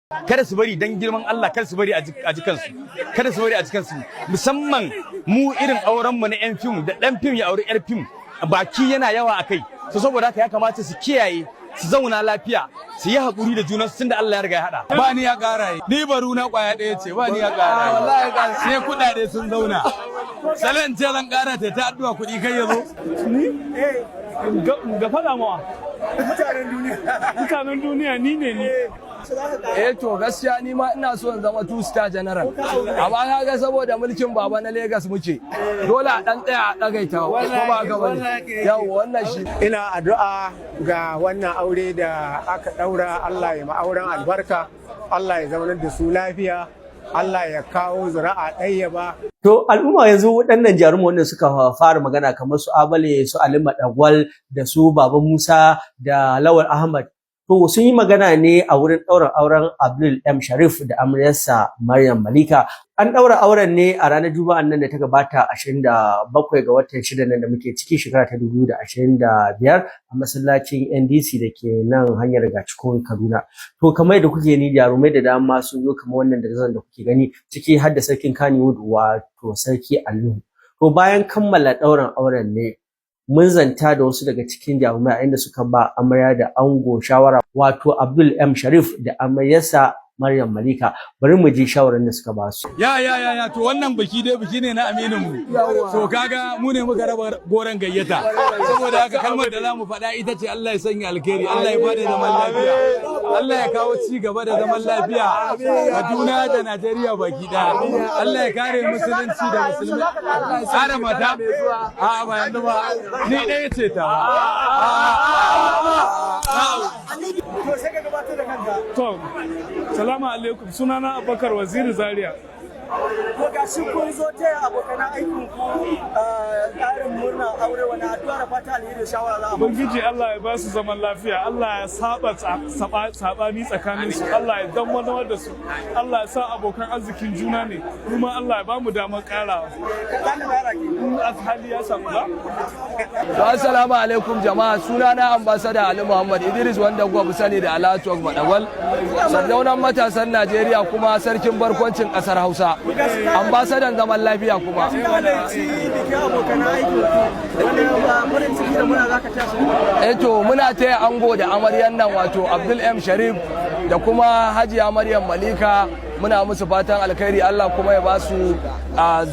kada su bari dan girman Allah, kada su bari a jikansu, kada su bari a jikansu, musamman mu irin auren mu na yan fim da dan fim ya auri yar fim baki yana yawa akai, so saboda haka ya kamata su kiyaye, su zauna lafiya, su yi haƙuri da junan su tunda Allah ya riga ya haɗa. Ba ni ya ƙara yi, ni baru na ƙwaya ɗaya ce, ba ni ya ƙara yi. Wallahi sai kuɗaɗe sun zauna. Salon ce zan ƙara ta addu'a kuɗi kai ya zo. Ni? Ga faɗa mawa. Mutanen duniya ni ne ni. To gaskiya ni ma ina so in zama two-star general, amma na ga saboda mulkin baba na Lagos muke dole a dan tsaya a dagaita ko ba ga bane. Yawa wannan shi. Ina addu'a ga wannan aure da aka daura, Allah ya ma'auren albarka, Allah ya zaunar da su lafiya, Allah ya kawo zuri'a ɗayyaba. To al'umma yanzu waɗannan jaruman wanda suka fara magana kamar su Abale, su Ali Madagwal da su Baba Musa da Lawal Ahmad. To sun yi magana ne a wurin ɗaurin auren Abdul M Sharif da amaryarsa Maryam Malika. An ɗaura auren ne a ranar Juma'an nan da ta gabata 27 ga watan 6 nan da muke ciki shekara ta 2025 a masallacin NDC da ke nan hanyar Gacikun Kaduna. To kamar da kuke ni jarumai da dama sun zo kamar wannan da kuke gani ciki har da sarkin Kannywood wato Sarki Aliyu. To bayan kammala ɗaurin auren ne mun zanta da wasu daga cikin jarumai a inda suka ba amarya da ango shawara wato Abdul M Sharif da amaryarsa Maryam Malika. Bari mu ji shawaran da suka ba su. Ya to wannan biki dai biki ne na aminin mu. So kaga mu ne muka raba goran gayyata. Saboda haka kalmar da zamu faɗa ita ce Allah ya sanya alkhairi, Allah ya bada zaman lafiya. Allah ya kawo ci gaba da zaman lafiya a duniya da Najeriya baki daya. Allah ya kare musulunci da musulmi. Tsara mata. A'a ba yanzu ba. Ni ɗaya ce ta. To, salamu alaikum, sunana Abubakar Waziri Zaria. Ko ga shi kun zo taya abokan aikin ku ƙarin murna aure, wani addu'a da fata alheri da shawara za a ba. Ubangiji Allah ya ba su zaman lafiya, Allah ya sabani tsakanin su, Allah ya dammanar da su, Allah ya sa abokan arzikin juna ne, kuma Allah ya ba mu damar ƙarawa. In hali ya samu ba. Assalamu alaikum jama'a, sunana ambassador Ali Muhammad Idris wanda kuka fi sani da Alhaji Madagwal, sardaunan matasan Najeriya kuma sarkin barkwancin ƙasar Hausa. Ambasadan zaman lafiya kuma. To muna taya ango da amaryan nan wato Abdul M Sharif da kuma Hajiya Maryam Malika, muna musu fatan alkhairi, Allah kuma ya ba su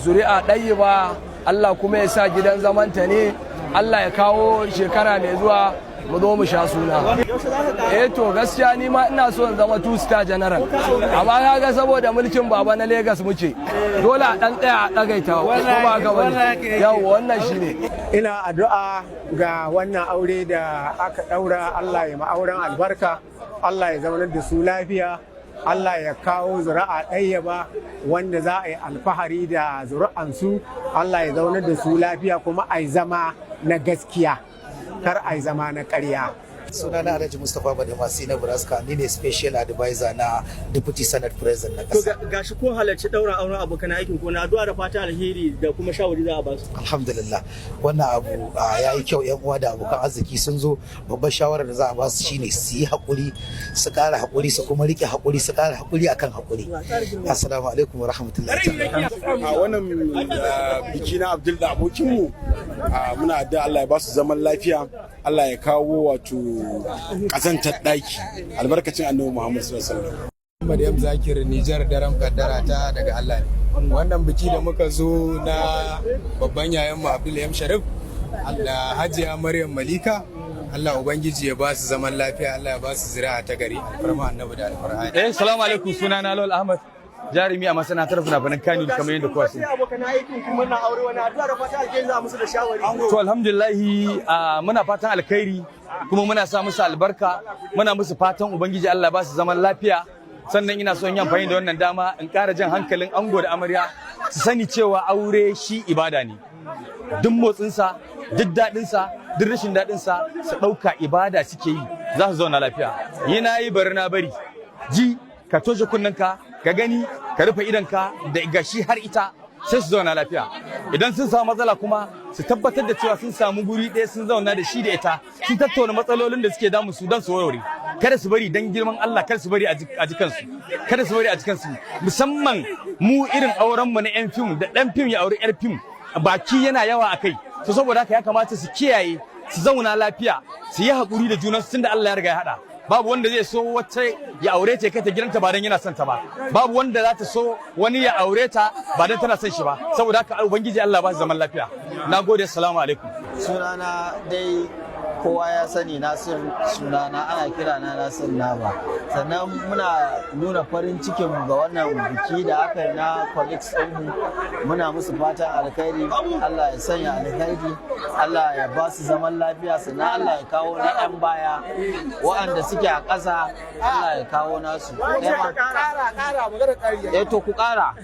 zuri'a ɗayyiba, Allah kuma ya sa gidan zamanta ne, Allah ya kawo shekara mai zuwa mu zo mu sha suna. To gaskiya ni ma ina so in zama two-star general, amma na ga saboda mulkin baba na Lagos muke dole a dan tsaya a dagaita ko ba ga bane. Yawa wannan shine. Ina addu'a ga wannan aure da aka daura, Allah ya ma'auren albarka, Allah ya zaunar da su lafiya, Allah ya kawo zuri'a ɗayyaba wanda za a yi alfahari da zuri'ansu, Allah ya zaunar da su lafiya kuma a yi zama na gaskiya, kar a yi zama na ƙarya. Sunana Alhaji Mustapha Badamasi na Nebraska, ni ne special advisor na Deputy Senate President na ƙasa. To gashi ko halarci ɗaurin auren abokan aikin ko na addu'a da fata alheri da kuma shawari za a ba su. Alhamdulillah wannan abu ya yi kyau, yan uwa da abokan arziki sun zo. Babbar shawarar da za a ba su shine su yi haƙuri, su ƙara haƙuri, su kuma riƙe haƙuri, su ƙara haƙuri akan haƙuri. Assalamu alaikum wa rahmatullahi ta'ala. A wannan biki na Abdul da abokinmu muna da Allah ya ba su zaman lafiya, Allah ya kawo wato ƙazantar ɗaki albarkacin annabi Muhammad sallallahu alaihi wasallam. Maryam Zakir Nijar daren kaddara ta daga Allah ne. Wannan biki da muka zo na babban yayan mu Abdul M Sharif da Hajiya Maryam Malika, Allah ubangiji ya ba su zaman lafiya, Allah ya ba su zuri'a ta gari, alfarma annabi da alfarha. Assalamu alaikum, sunana Lawal Ahmad, jarumi a masana'antar fina-finan Kannywood kamar yadda kowa sani. To alhamdulillah muna fatan alkhairi kuma muna sa musu albarka, muna musu fatan ubangiji Allah ba su zaman lafiya. Sannan ina son yin amfani da wannan dama in ƙara jan hankalin ango da amarya su sani cewa aure shi ibada ne. Duk motsinsa, duk daɗinsa, duk rashin daɗinsa su ɗauka ibada suke yi, za su zauna lafiya. Yi na yi bari na bari, ji ka toshe kunnenka, ka gani, ka rufe idanka da gashi har ita, sai su zauna lafiya. Idan sun samu matsala kuma su tabbatar da cewa sun samu guri ɗaya sun zauna da shi da ita, sun tattauna matsalolin da suke damu su don su warware. kada su bari dan girman Allah, kada su bari a jikansu, kada su bari a jikansu, musamman mu irin auren mu na yan fim da dan fim ya auri yar fim, baki yana yawa akai, to saboda haka ya kamata su kiyaye, su zauna lafiya, su yi hakuri da junansu tunda Allah ya riga ya hada. Babu wanda zai so wacce ya aure ta kai ta gidanta ba dan yana son ta ba, babu wanda za ta so wani ya aure ta ba dan tana son shi ba, saboda haka ubangiji Allah ba su zaman lafiya. Nagode, assalamu alaikum. Sunana dai kowa ya sani Nasir, sunana ana kira na Nasir Naba. Sannan muna nuna farin cikin mu ga wannan biki da aka yi na colleagues ɗinmu. Muna musu fatan alkhairi, Allah ya sanya alkhairi, Allah ya ba su zaman lafiya, sannan Allah ya kawo na 'yan baya waɗanda suke a ƙasa, Allah ya kawo nasu. To ku ƙara.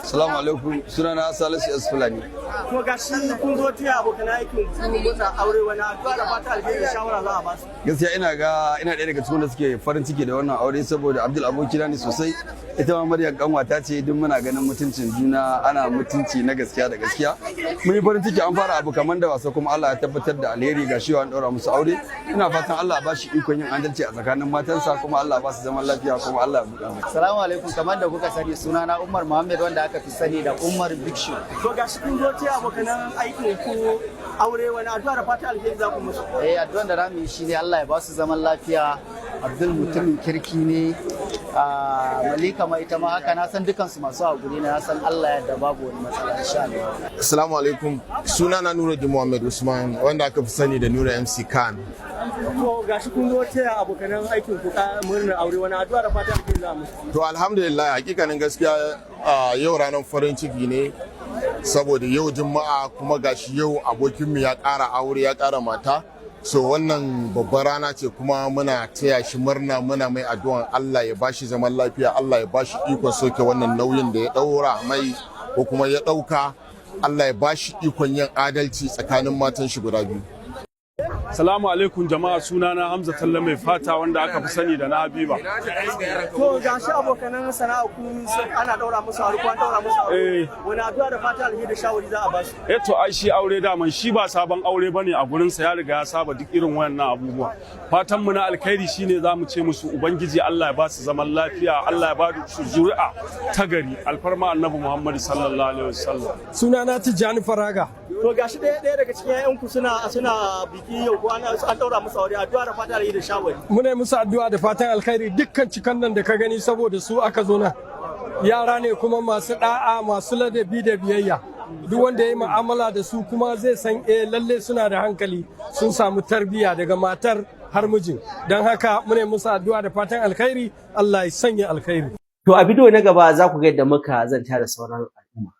Assalamu alaikum, sunana Salisu S. Fulani. To ga shi kun zo tiya abokan aikin ku muna aure wani addu'a da fata alheri shawara za a ba su. Gaskiya ina ɗaya daga cikin da suke farin ciki da wannan aure saboda Abdul abokina ne sosai. Ita ma Maryam kanwata ce, duk muna ganin mutuncin juna, ana mutunci na gaskiya da gaskiya. Mun yi farin ciki an fara abu kamar da wasa kuma Allah ya tabbatar da alheri ga shi an daura musu aure. Ina fatan Allah ba shi ikon yin adalci a tsakanin matansa kuma Allah ba su zaman lafiya kuma Allah ya buɗa mu. Assalamu alaikum, kamar da kuka sani sunana Umar Muhammad wanda aka fi sani da Umar Big Show. To ga shi kun zo tiya abokan aikin ku aure wani addu'a da fata alheri za ku musu. Addu'an da zamu yi shine Allah ya ba su zaman lafiya. Abdul mutumin kirki ne. Malika ma ita ma haka, na san dukansu masu haƙuri na san Allah ya da babu wani matsala insha Allah. Assalamu alaikum, sunana Nuruddin Muhammad Usman wanda aka fi sani da Nura MC Khan. To gashi kun zo taya abokan aikin ku murnar aure wani addu'a da fatan alheri za mu. To alhamdulillah, hakikanin gaskiya yau ranar farin ciki ne saboda yau Juma'a kuma gashi yau abokinmu ya ƙara aure, ya ƙara mata. So wannan babbar rana ce kuma muna taya shi murna, muna mai addu'an Allah ya bashi zaman lafiya, Allah ya bashi ikon soke wannan nauyin da ya ɗaura mai ko kuma ya ɗauka, Allah ya bashi ikon yin adalci tsakanin matan shi guda biyu. Salamu alaikum jama'a, sunana Hamza Talla mai fata wanda aka fi sani da na Habiba. To ga shi abokanan sana'a ku ana daura musu aure ko an daura musu aure. Wani addu'a da fata alheri da shawari za a ba su? To ai shi aure daman shi ba sabon aure bane a gurin sa, ya riga ya saba duk irin wayannan abubuwa. Fatan mu na alkhairi shine zamu ce musu ubangiji Allah ya ba su zaman lafiya, Allah ya ba su zuri'a ta gari, alfarma Annabi Muhammad sallallahu alaihi wasallam. Sunana Tijjani Faraga. To gashi ɗaya daga cikin ƴaƴanku suna biki yau ko an daura musu aure, addu'a da fatan alheri da shawari. Muna musu addu'a da fatan alkhairi, dukkan cikan nan da ka gani saboda su aka zo nan. Yara ne kuma masu da'a, masu ladabi da biyayya. Duk wanda ya yi mu'amala da su kuma zai san lalle suna da hankali, sun samu tarbiyya daga matar har mijin. Don haka muna musu addu'a da fatan alkhairi, Allah ya sanya alkhairi. To a bidiyo na gaba za ku ga yadda muka zanta da sauran al'umma.